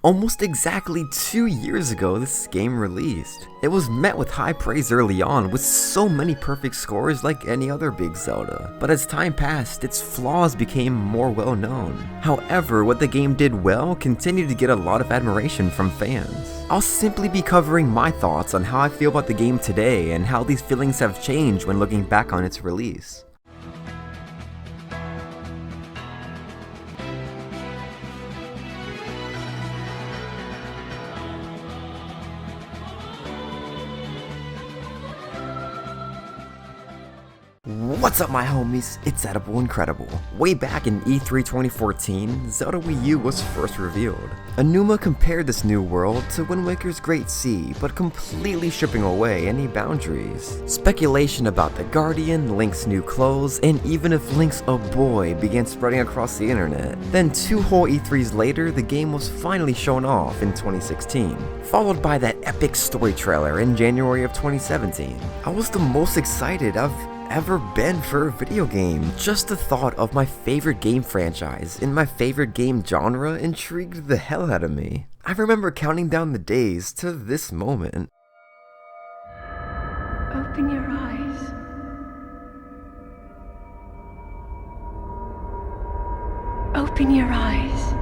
Almost exactly 2 years ago, this game released. It was met with high praise early on, with so many perfect scores like any other big Zelda. But as time passed, its flaws became more well known. However, what the game did well continued to get a lot of admiration from fans. I'll simply be covering my thoughts on how I feel about the game today and how these feelings have changed when looking back on its release. What's up my homies, it's Edible Incredible. Way back in E3 2014, Zelda Wii U was first revealed. Aonuma compared this new world to Wind Waker's Great Sea, but completely stripping away any boundaries. Speculation about the Guardian, Link's new clothes, and even if Link's a boy began spreading across the internet. Then 2 whole E3s later, the game was finally shown off in 2016, followed by that epic story trailer in January of 2017. I was the most excited I've ever been for a video game. Just the thought of my favorite game franchise in my favorite game genre intrigued the hell out of me. I remember counting down the days to this moment. Open your eyes. Open your eyes.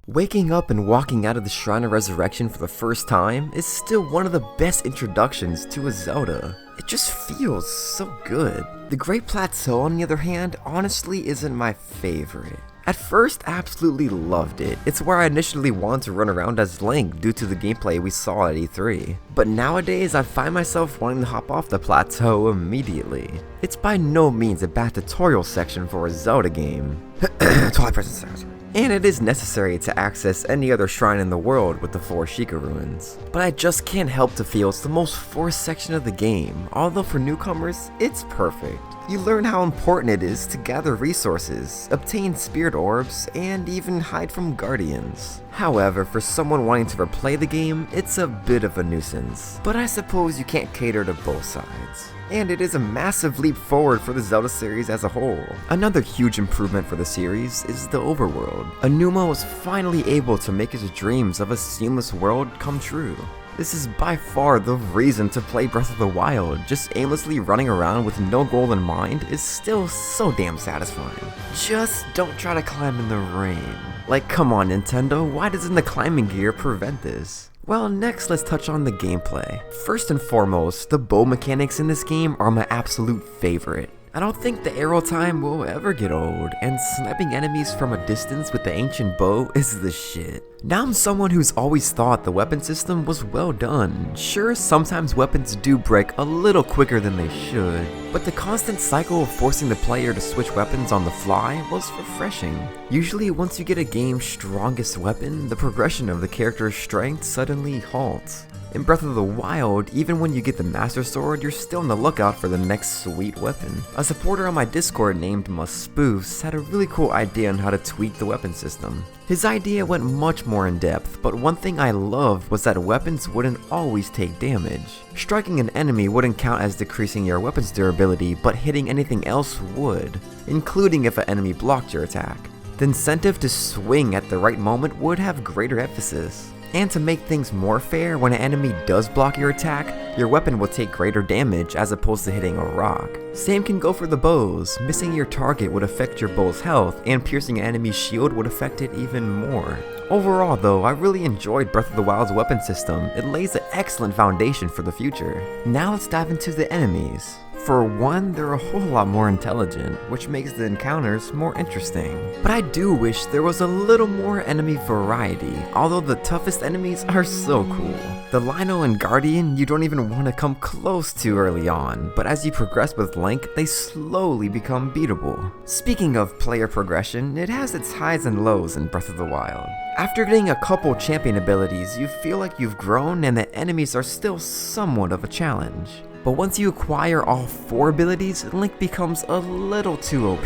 Waking up and walking out of the Shrine of Resurrection for the first time is still one of the best introductions to a Zelda. It just feels so good. The Great Plateau, on the other hand, honestly isn't my favorite. At first, I absolutely loved it. It's where I initially wanted to run around as Link due to the gameplay we saw at E3. But nowadays, I find myself wanting to hop off the plateau immediately. It's by no means a bad tutorial section for a Zelda game. Twilight Princess. And it is necessary to access any other shrine in the world with the 4 Sheikah ruins. But I just can't help to feel it's the most forced section of the game, although for newcomers, it's perfect. You learn how important it is to gather resources, obtain spirit orbs, and even hide from guardians. However, for someone wanting to replay the game, it's a bit of a nuisance. But I suppose you can't cater to both sides. And it is a massive leap forward for the Zelda series as a whole. Another huge improvement for the series is the overworld. Aonuma was finally able to make his dreams of a seamless world come true. This is by far the reason to play Breath of the Wild. Just aimlessly running around with no goal in mind is still so damn satisfying. Just don't try to climb in the rain. Like, come on Nintendo, why doesn't the climbing gear prevent this? Well, next let's touch on the gameplay. First and foremost, the bow mechanics in this game are my absolute favorite. I don't think the arrow time will ever get old, and sniping enemies from a distance with the ancient bow is the shit. Now I'm someone who's always thought the weapon system was well done. Sure, sometimes weapons do break a little quicker than they should, but the constant cycle of forcing the player to switch weapons on the fly was refreshing. Usually once you get a game's strongest weapon, the progression of the character's strength suddenly halts. In Breath of the Wild, even when you get the Master Sword, you're still on the lookout for the next sweet weapon. A supporter on my Discord named Muspoofs had a really cool idea on how to tweak the weapon system. His idea went much more in depth, but one thing I loved was that weapons wouldn't always take damage. Striking an enemy wouldn't count as decreasing your weapon's durability, but hitting anything else would, including if an enemy blocked your attack. The incentive to swing at the right moment would have greater emphasis. And to make things more fair, when an enemy does block your attack, your weapon will take greater damage as opposed to hitting a rock. Same can go for the bows. Missing your target would affect your bow's health, and piercing an enemy's shield would affect it even more. Overall though, I really enjoyed Breath of the Wild's weapon system. It lays an excellent foundation for the future. Now let's dive into the enemies. For one, they're a whole lot more intelligent, which makes the encounters more interesting. But I do wish there was a little more enemy variety, although the toughest enemies are so cool. The Lino and Guardian you don't even want to come close to early on, but as you progress with Link, they slowly become beatable. Speaking of player progression, it has its highs and lows in Breath of the Wild. After getting a couple champion abilities, you feel like you've grown and the enemies are still somewhat of a challenge. But once you acquire all 4 abilities, Link becomes a little too OP.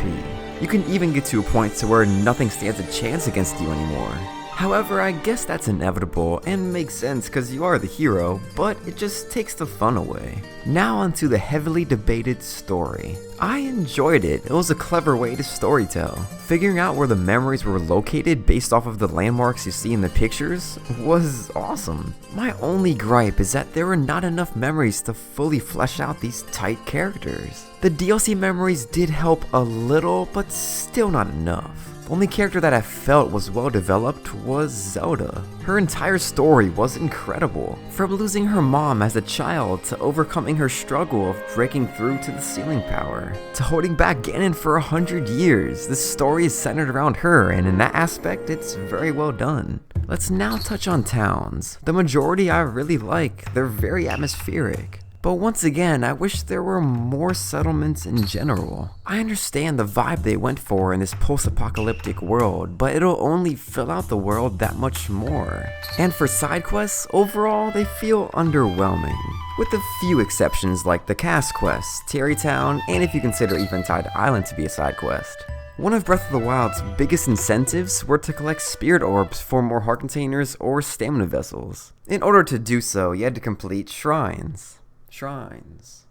You can even get to a point to where nothing stands a chance against you anymore. However, I guess that's inevitable and makes sense cause you are the hero, but it just takes the fun away. Now onto the heavily debated story. I enjoyed it. It was a clever way to storytell. Figuring out where the memories were located based off of the landmarks you see in the pictures was awesome. My only gripe is that there were not enough memories to fully flesh out these tight characters. The DLC memories did help a little, but still not enough. The only character that I felt was well developed was Zelda. Her entire story was incredible. From losing her mom as a child, to overcoming her struggle of breaking through to the sealing power, to holding back Ganon for 100 years, the story is centered around her, and in that aspect, it's very well done. Let's now touch on towns. The majority I really like, they're very atmospheric. But once again, I wish there were more settlements in general. I understand the vibe they went for in this post-apocalyptic world, but it'll only fill out the world that much more. And for side quests, overall, they feel underwhelming. With a few exceptions like the cast quest, Terrytown, and if you consider Eventide Island to be a side quest. One of Breath of the Wild's biggest incentives were to collect spirit orbs for more heart containers or stamina vessels. In order to do so, you had to complete shrines. Shrines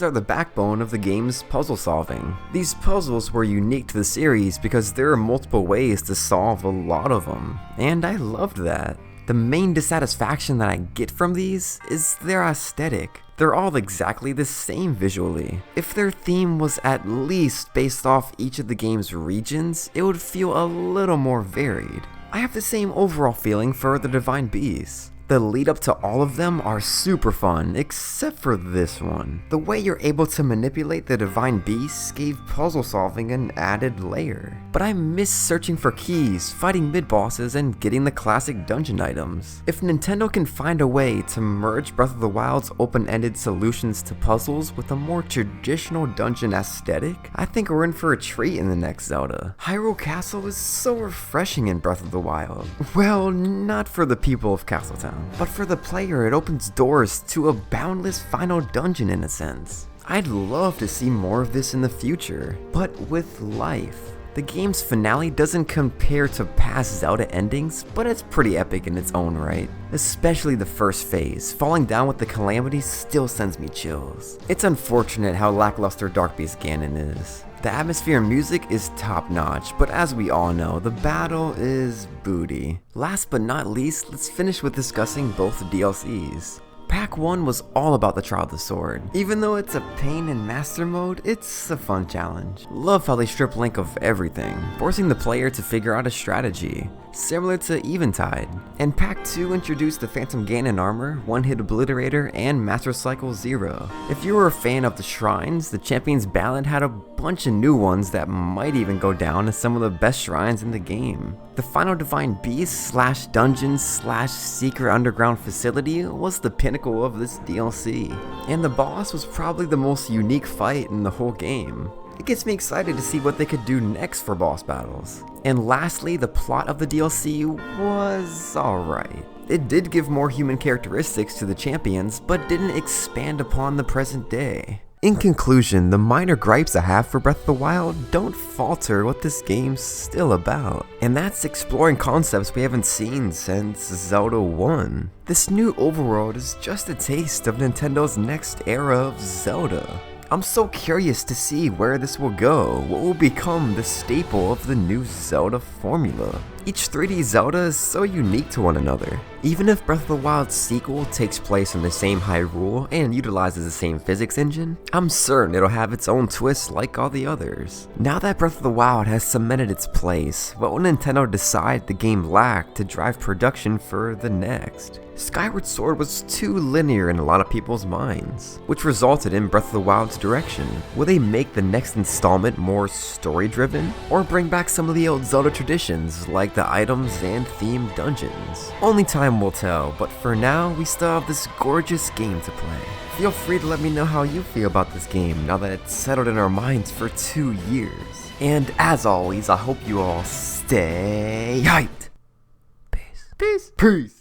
are the backbone of the game's puzzle solving. These puzzles were unique to the series because there are multiple ways to solve a lot of them, and I loved that. The main dissatisfaction that I get from these is their aesthetic. They're all exactly the same visually. If their theme was at least based off each of the game's regions, it would feel a little more varied. I have the same overall feeling for the Divine Beasts. The lead up to all of them are super fun, except for this one. The way you're able to manipulate the Divine Beasts gave puzzle solving an added layer. But I miss searching for keys, fighting mid-bosses, and getting the classic dungeon items. If Nintendo can find a way to merge Breath of the Wild's open-ended solutions to puzzles with a more traditional dungeon aesthetic, I think we're in for a treat in the next Zelda. Hyrule Castle is so refreshing in Breath of the Wild. Well, not for the people of Castletown. But for the player, it opens doors to a boundless final dungeon in a sense. I'd love to see more of this in the future, but with life. The game's finale doesn't compare to past Zelda endings, but it's pretty epic in its own right. Especially the first phase, falling down with the calamity still sends me chills. It's unfortunate how lackluster Dark Beast Ganon is. The atmosphere and music is top notch, but as we all know, the battle is booty. Last but not least, let's finish with discussing both DLCs. Pack 1 was all about the Trial of the Sword. Even though it's a pain in Master Mode, it's a fun challenge. Love how they strip Link of everything, forcing the player to figure out a strategy, similar to Eventide. And Pack 2 introduced the Phantom Ganon armor, One-Hit Obliterator, and Master Cycle Zero. If you were a fan of the shrines, the Champion's Ballad had a bunch of new ones that might even go down as some of the best shrines in the game. The final Divine Beast / dungeon / secret underground facility was the pinnacle of this DLC, and the boss was probably the most unique fight in the whole game. It gets me excited to see what they could do next for boss battles. And lastly, the plot of the DLC was alright. It did give more human characteristics to the champions, but didn't expand upon the present day. In conclusion, the minor gripes I have for Breath of the Wild don't falter what this game's still about, and that's exploring concepts we haven't seen since Zelda 1. This new overworld is just a taste of Nintendo's next era of Zelda. I'm so curious to see where this will go, what will become the staple of the new Zelda formula. Each 3D Zelda is so unique to one another. Even if Breath of the Wild's sequel takes place in the same Hyrule and utilizes the same physics engine, I'm certain it'll have its own twist like all the others. Now that Breath of the Wild has cemented its place, what will Nintendo decide the game lacked to drive production for the next? Skyward Sword was too linear in a lot of people's minds, which resulted in Breath of the Wild's direction. Will they make the next installment more story-driven, or bring back some of the old Zelda traditions like the items and themed dungeons? Only time will tell, but for now, we still have this gorgeous game to play. Feel free to let me know how you feel about this game now that it's settled in our minds for 2 years. And as always, I hope you all stay hyped. Peace. Peace. Peace.